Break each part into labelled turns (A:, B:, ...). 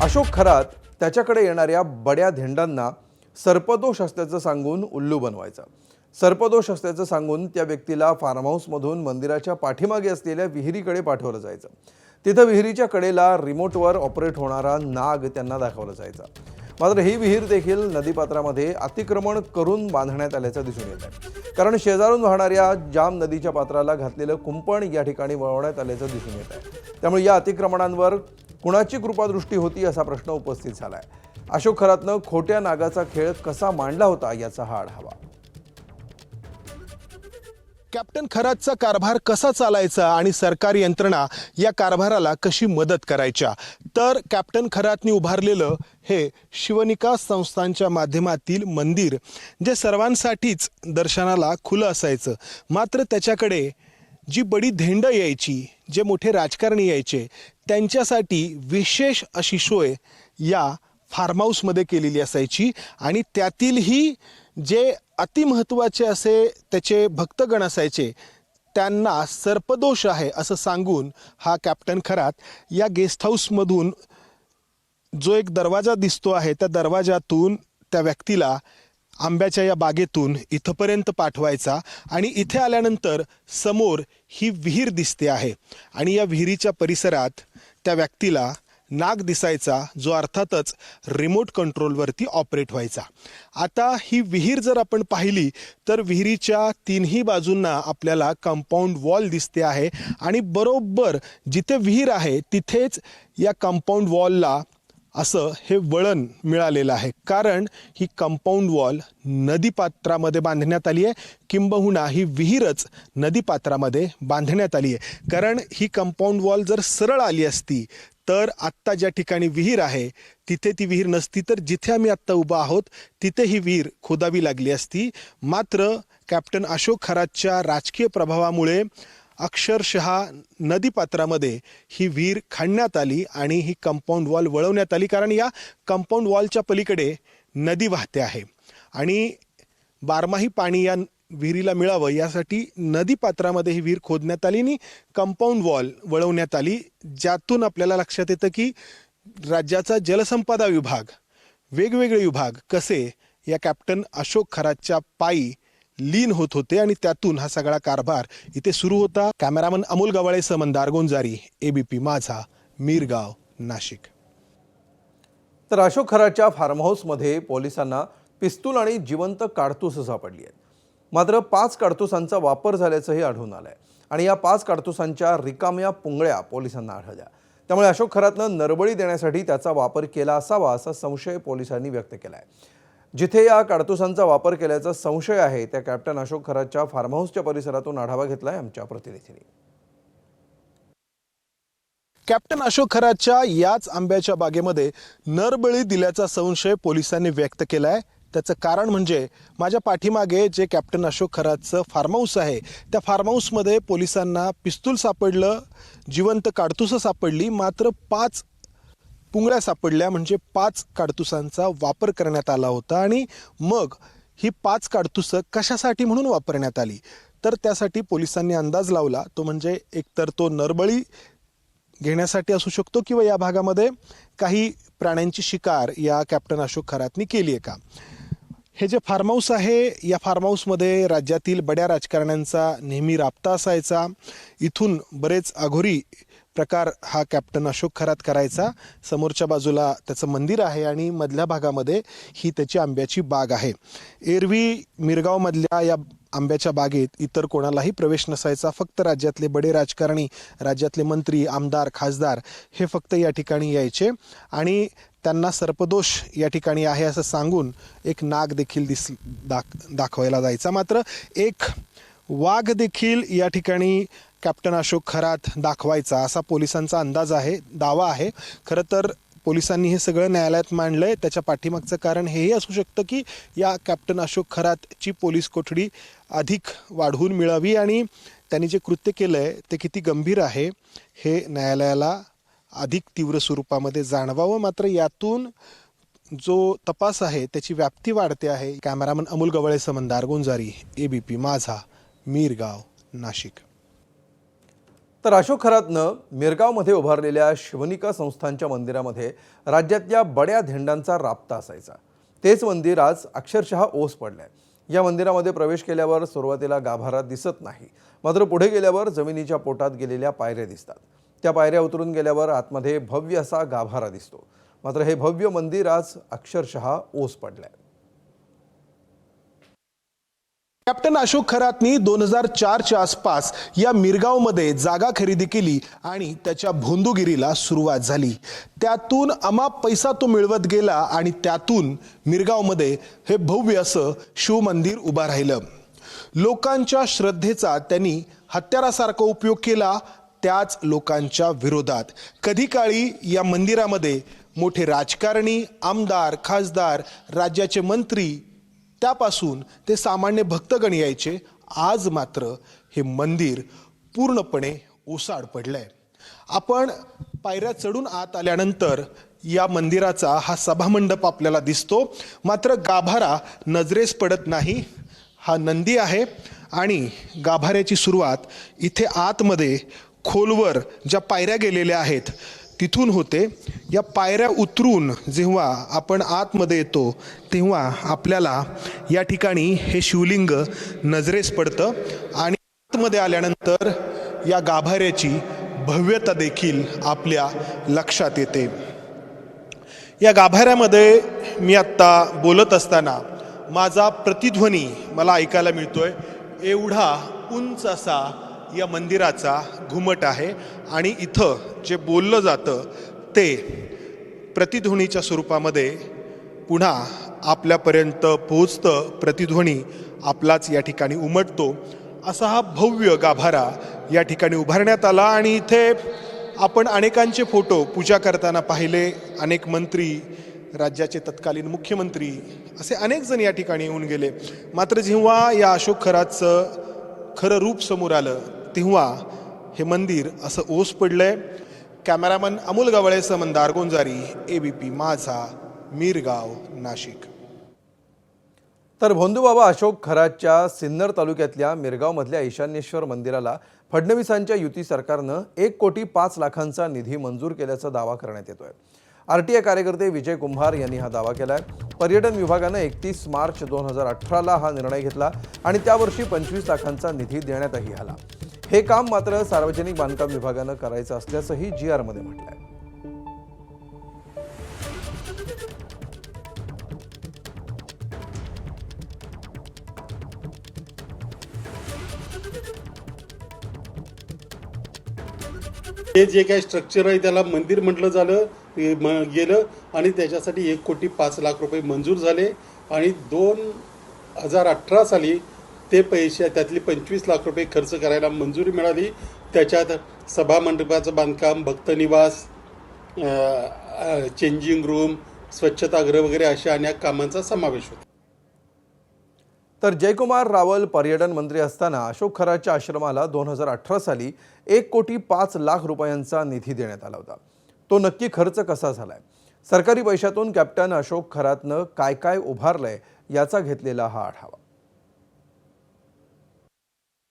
A: अशोक खरात त्याच्याकडे येणाऱ्या बड्या धेंडांना सर्पदोष असल्याचं सांगून उल्लू बनवायचा। सर्पदोष असल्याचं सांगून त्या व्यक्तीला फार्म हाऊसमधून मंदिराच्या पाठीमागे असलेल्या विहिरीकडे पाठवलं जायचं। तिथं विहिरीच्या कडेला रिमोटवर ऑपरेट होणारा नाग त्यांना दाखवला जायचा। मात्र ही विहीर देखील नदीपात्रामध्ये अतिक्रमण करून बांधण्यात आल्याचं दिसून येत आहे, कारण शेजारून वाहणाऱ्या जाम नदीच्या पात्राला घातलेलं कुंपण या ठिकाणी वळवण्यात आल्याचं दिसून येत आहे। त्यामुळे या अतिक्रमणांवर कुणाची कृपादृष्टी होती असा प्रश्न उपस्थित झालाय। अशोक खरातनं खोट्या नागाचा खेळ कसा मांडला होता याचा हा आढावा।
B: कॅप्टन खरातचा कारभार कसा चालायचा आणि सरकारी यंत्रणा या कारभाराला कशी मदत करायच्या, तर कॅप्टन खरातनी उभारलेलं हे शिवनिका संस्थांच्या माध्यमातील मंदिर जे सर्वांसाठीच दर्शनाला खुलं असायचं। मात्र त्याच्याकडे जी बडी धेंड यायची, जे मोठे राजकारणी यायचे, त्यांच्यासाठी विशेष अशी सोय या फार्म हाऊसमध्ये केलेली असायची। आणि त्यातीलही जे अतिमहत्त्वाचे असे त्याचे भक्तगण असायचे, त्यांना सर्पदोष आहे असं सांगून हा कॅप्टन खरात या गेस्ट हाऊसमधून जो एक दरवाजा दिसतो आहे, त्या दरवाजातून त्या व्यक्तीला आंब्याच्या या बागेतून इथपर्यंत पाठवायचा। आणि इथे आल्यानंतर समोर ही विहीर दिसते आहे आणि या विहिरीच्या परिसरात त्या व्यक्तीला नाग दिसायचा, जो अर्थातच रिमोट कंट्रोलवरती ऑपरेट व्हायचा। आता ही विहीर जर आपण पाहिली तर विहिरीच्या तिन्ही बाजूंना आपल्याला कंपाऊंड वॉल दिसते आहे आणि बरोबर जिथे विहीर आहे तिथेच या कंपाऊंड वॉलला असं हे वळण मिळालेलं आहे, कारण ही कंपाऊंड वॉल नदीपात्रामध्ये बांधण्यात आली आहे, किंबहुना ही विहीरच नदीपात्रामध्ये बांधण्यात आली आहे। कारण ही कंपाऊंड वॉल जर सरळ आली असती तर आत्ता ज्या ठिकाणी विहीर आहे तिथे ती विहीर नसती, तर जिथे आम्ही आत्ता उभा आहोत तिथे ही विहीर खोदावी लागली असती। मात्र कॅप्टन अशोक खरातच्या राजकीय प्रभावामुळे अक्षरशः नदीपात्रामध्ये ही विहीर खणण्यात आली आणि ही कंपाऊंड वॉल वळवण्यात आली, कारण या कंपाऊंड वॉलच्या पलीकडे नदी वाहते आहे आणि बारमाही पाणी या विहिरीला मिळावं यासाठी नदीपात्रामध्ये ही विहीर खोदण्यात आली आणि कंपाऊंड वॉल वळवण्यात आली। ज्यातून आपल्याला लक्षात येतं की राज्याचा जलसंपदा विभाग, वेगवेगळे विभाग कसे या कॅप्टन अशोक खरातच्या पायी लीन होत होते आणि त्यातून हा सगळा कारभार इथे सुरू होता। कॅमेरामन अमोल गवाळेसह मंदार गोंजारी, एबीपी माझा, मिरगाव, नाशिक।
A: तर अशोक खरातच्या फार्म हाऊसमध्ये पोलिसांना पिस्तूल आणि जिवंत काडतूस सापडली आहेत। मात्र 5 काडतुसांचा वापर झाल्याचंही आढळून आलंय आणि या 5 काडतुसांच्या रिकाम्या पुंगळ्या पोलिसांना आढळल्या। त्यामुळे अशोक खरातनं नरबळी देण्यासाठी त्याचा वापर केला असावा असा संशय पोलिसांनी व्यक्त केलाय। जिथे या काडतुसांचा वापर केल्याचा संशय आहे त्या कॅप्टन अशोक खरातच्या फार्म हाऊसच्या परिसरातून आढावा घेतलाय आमच्या प्रतिनिधींनी।
B: कॅप्टन अशोक खरातच्या याच आंब्याच्या बागेमध्ये नरबळी दिल्याचा संशय पोलिसांनी व्यक्त केलाय। त्याचं कारण म्हणजे माझ्या पाठीमागे जे कॅप्टन अशोक खरातचं फार्म हाऊस आहे, त्या फार्म हाऊसमध्ये पोलिसांना पिस्तूल सापडलं, जिवंत काडतुसं सापडली, मात्र 5 पुंगळ्या सापडल्या, म्हणजे 5 काडतुसांचा वापर करण्यात आला होता। आणि मग ही 5 काडतुसं कशासाठी म्हणून वापरण्यात आली, तर त्यासाठी पोलिसांनी अंदाज लावला, तो म्हणजे एकतर तो नरबळी घेण्यासाठी असू शकतो किंवा या भागामध्ये काही प्राण्यांची शिकार या कॅप्टन अशोक खरातनी केली आहे का। हे जे फार्म हाऊस आहे, या फार्म हाऊसमध्ये राज्यातील बड्या राजकारण्यांचा नेहमी राबता असायचा। इथून बरेच अघोरी प्रकार हा कॅप्टन अशोक खरात करायचा। समोरच्या बाजूला त्याचं मंदिर आहे आणि मधल्या भागामध्ये ही त्याची आंब्याची बाग आहे। एरवी मिरगावमधल्या या आंब्याच्या बागेत इतर कोणालाही प्रवेश नसायचा, फक्त राज्यातले बडे राजकारणी, राज्यातले मंत्री, आमदार, खासदार हे फक्त या ठिकाणी यायचे आणि त्यांना सर्पदोष या ठिकाणी आहे असं सांगून एक नाग देखील दाखवायला जायचा। मात्र एक वाघ देखील या ठिकाणी कॅप्टन अशोक खरात दाखवायचा असा पोलिसांचा अंदाज आहे, दावा आहे। खरं तर पोलिसांनी हे सगळं न्यायालयात मांडलंय। त्याच्या पाठीमागचं कारण हेही असू शकतं की या कॅप्टन अशोक खरातची पोलीस कोठडी अधिक वाढवून मिळावी आणि त्यांनी जे कृत्य केलंय ते किती गंभीर आहे हे न्यायालयाला अधिक तीव्र स्वरूपामध्ये जाणवावं। मात्र यातून जो तपास आहे त्याची व्याप्ती वाढते आहे। कॅमेरामन अमोल गवाळेसह मंदार गोंजारी, एबीपी माझा, मिरगाव, नाशिक।
A: तर अशोक खरातनं मिरगावमध्ये उभारलेल्या शिवनिका संस्थांच्या मंदिरामध्ये राज्यातल्या बड्या धेंडांचा राबता असायचा. तेच मंदिर आज अक्षरशः ओस पडलंय. या मंदिरामध्ये प्रवेश केल्यावर सुरुवातीला गाभारा दिसत नाही, मात्र पुढे गेल्यावर जमिनीच्या पोटात गेलेल्या पायऱ्या दिसतात. त्या पायऱ्या उतरून गेल्यावर आतमध्ये भव्य असा गाभारा दिसतो. मात्र हे भव्य मंदिर आज अक्षरशः ओस पडलंय.
B: कॅप्टन अशोक खरातनी 2004च्या आसपास या मिरगावमध्ये जागा खरेदी केली आणि त्याच्या भोंदूगिरीला सुरुवात झाली. त्यातून अमाप पैसा तो मिळवत गेला आणि त्यातून मिरगावमध्ये हे भव्य असं शिवमंदिर उभा राहिलं. लोकांच्या श्रद्धेचा त्यांनी हत्यारासारखा उपयोग केला, त्याच लोकांच्या विरोधात. कधी काळी या मंदिरामध्ये मोठे राजकारणी, आमदार, खासदार, राज्याचे मंत्री त्यापासून ते सामान्य भक्तगण यायचे. आज मात्र हे मंदिर पूर्णपणे ओसाड पडलंय. आपण पायऱ्या चढून आत आल्यानंतर या मंदिराचा हा सभामंडप आपल्याला दिसतो, मात्र गाभारा नजरेस पडत नाही. हा नंदी आहे आणि गाभाऱ्याची सुरुवात इथे आतमध्ये खोलवर ज्या पायऱ्या गेलेल्या आहेत तिथून होते. या पायऱ्या उतरून जेव्हा आपण आतमध्ये येतो तेव्हा आपल्याला या ठिकाणी हे शिवलिंग नजरेस पडतं आणि आतमध्ये आल्यानंतर या गाभाऱ्याची भव्यता देखील आपल्या लक्षात येते. या गाभाऱ्यामध्ये मी आत्ता बोलत असताना माझा प्रतिध्वनी मला ऐकायला मिळतोय. एवढा उंच असा या मंदिराचा घुमट आहे आणि इथं जे बोललं जातं ते प्रतिध्वनीच्या स्वरूपामध्ये पुन्हा आपल्यापर्यंत पोहोचतं. प्रतिध्वनी आपलाच या ठिकाणी उमटतो. असा हा भव्य गाभारा या ठिकाणी उभारण्यात आला आणि इथे आपण अनेकांचे फोटो पूजा करताना पाहिले. अनेक मंत्री, राज्याचे तत्कालीन मुख्यमंत्री असे अनेक जण या ठिकाणी येऊन गेले. मात्र जेव्हा या अशोक खरातचं खरं रूप समोर आलं तेव्हा हे मंदिर असं ओस पडलंय. कॅमेरामन अमोल गवळेसह मंदार गोंजारी, ABP माझा, मिरगाव, नाशिक.
A: तर भोंदूबाबा अशोक खरातच्या सिन्नर तालुक्यातल्या मिरगावमधल्या ईशान्येश्वर मंदिराला फडणवीसांच्या युती सरकारनं 1,05,00,000चा निधी मंजूर केल्याचा दावा करण्यात येतोय. RTI कार्यकर्ते विजय कुंभार यांनी हा दावा केलाय. पर्यटन विभागानं 31 मार्च 2018ला हा निर्णय घेतला आणि त्यावर्षी 25 लाखांचा निधी देण्यातही आला. हे काम मात्र सार्वजनिक बांधकाम विभागानं करायचं असल्याचंही GR मध्ये म्हटलंय.
C: हे जे काही स्ट्रक्चर आहे त्याला मंदिर म्हटलं झालं गेलं आणि त्याच्यासाठी 1,05,00,000 रुपये मंजूर झाले आणि 2018 साली ते पैसे त्यातली 25 लाख रुपये खर्च करायला मंजुरी मिळाली. त्याच्यात सभामंडपाचं बांधकाम, भक्तनिवास, चेंजिंग रूम, स्वच्छतागृह वगैरे अशा अनेक कामांचा समावेश होता.
A: तर जयकुमार रावल पर्यटन मंत्री असताना अशोक खरातच्या आश्रमाला 2018 साली 1,05,00,000 रुपयांचा निधी देण्यात आला होता. तो नक्की खर्च कसा झालाय? सरकारी पैशातून कॅप्टन अशोक खरातनं काय काय उभारलंय याचा घेतलेला हा आढावा.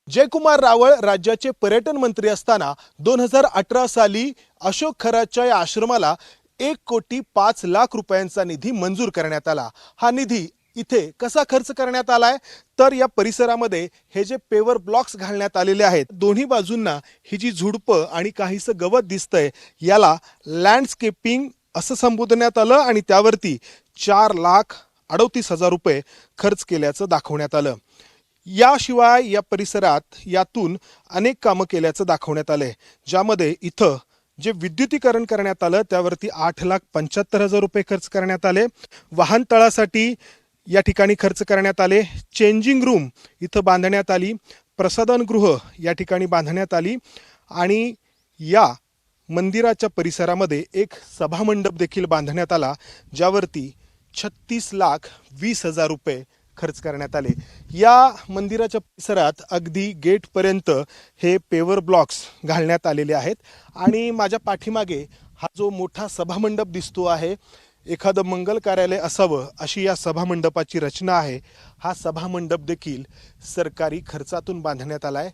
B: जयकुमार रावळ राज्याचे पर्यटन मंत्री असताना 2018 साली अशोक खरातच्या या आश्रमाला 1,05,00,000 रुपयांचा निधी मंजूर करण्यात आला. हा निधी इथे कसा खर्च करण्यात आलाय तर या परिसरामध्ये हे जे पेवर ब्लॉक्स घालण्यात आलेले आहेत, दोन्ही बाजूंना ही जी झुडपं आणि काहीसं गवत दिसतंय याला लँडस्केपिंग असं संबोधण्यात आलं आणि त्यावरती 4,38,000 रुपये खर्च केल्याचं दाखवण्यात आलं. याशिवाय या परिसरात यातून अनेक कामं केल्याचं दाखवण्यात आलंय, ज्यामध्ये इथं जे विद्युतीकरण करण्यात आलं त्यावरती 8,75,000 रुपये खर्च करण्यात आले. वाहन तळासाठी या ठिकाणी खर्च करण्यात आले. चेंजिंग रूम इथं बांधण्यात आली. प्रसाधनगृह या ठिकाणी बांधण्यात आली आणि या मंदिराच्या परिसरामध्ये एक सभामंडप देखील बांधण्यात आला, ज्यावरती 36,20,000 रुपये खर्च करण्यात आले. या मंदिराच्या परिसरात अगदी गेटपर्यंत हे पेवर ब्लॉक्स घालण्यात आलेले आहेत आणि माझ्या पाठीमागे हा जो मोठा सभामंडप दिसतो आहे, एखादं मंगल कार्यालय असावं अशी या सभामंडपाची रचना आहे. हा सभामंडप देखील सरकारी खर्चातून बांधण्यात आलाय.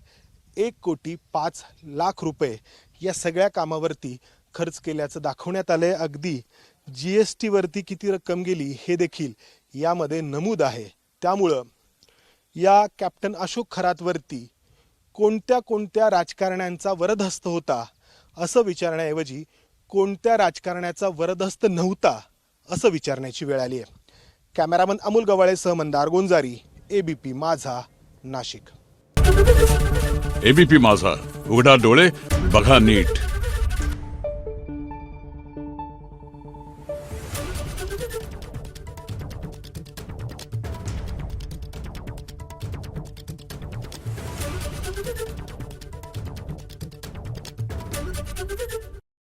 B: 1,05,00,000 या सगळ्या कामावरती खर्च केल्याचं दाखवण्यात आलंय. अगदी GST वरती किती रक्कम गेली हे देखील यामध्ये नमूद आहे. त्यामुळं या कॅप्टन अशोक खरातवरती कोणत्या कोणत्या राजकारण्यांचा वरदहस्त होता असं विचारण्याऐवजी कोणत्या राजकारण्याचा वरदहस्त नव्हता असं विचारण्याची वेळ आली आहे. कॅमेरामन अमोल गवाळेसह मंदार गोंजारी, ABP माझा, नाशिक.
D: ABP माझा, उघडा डोळे बघा नीट.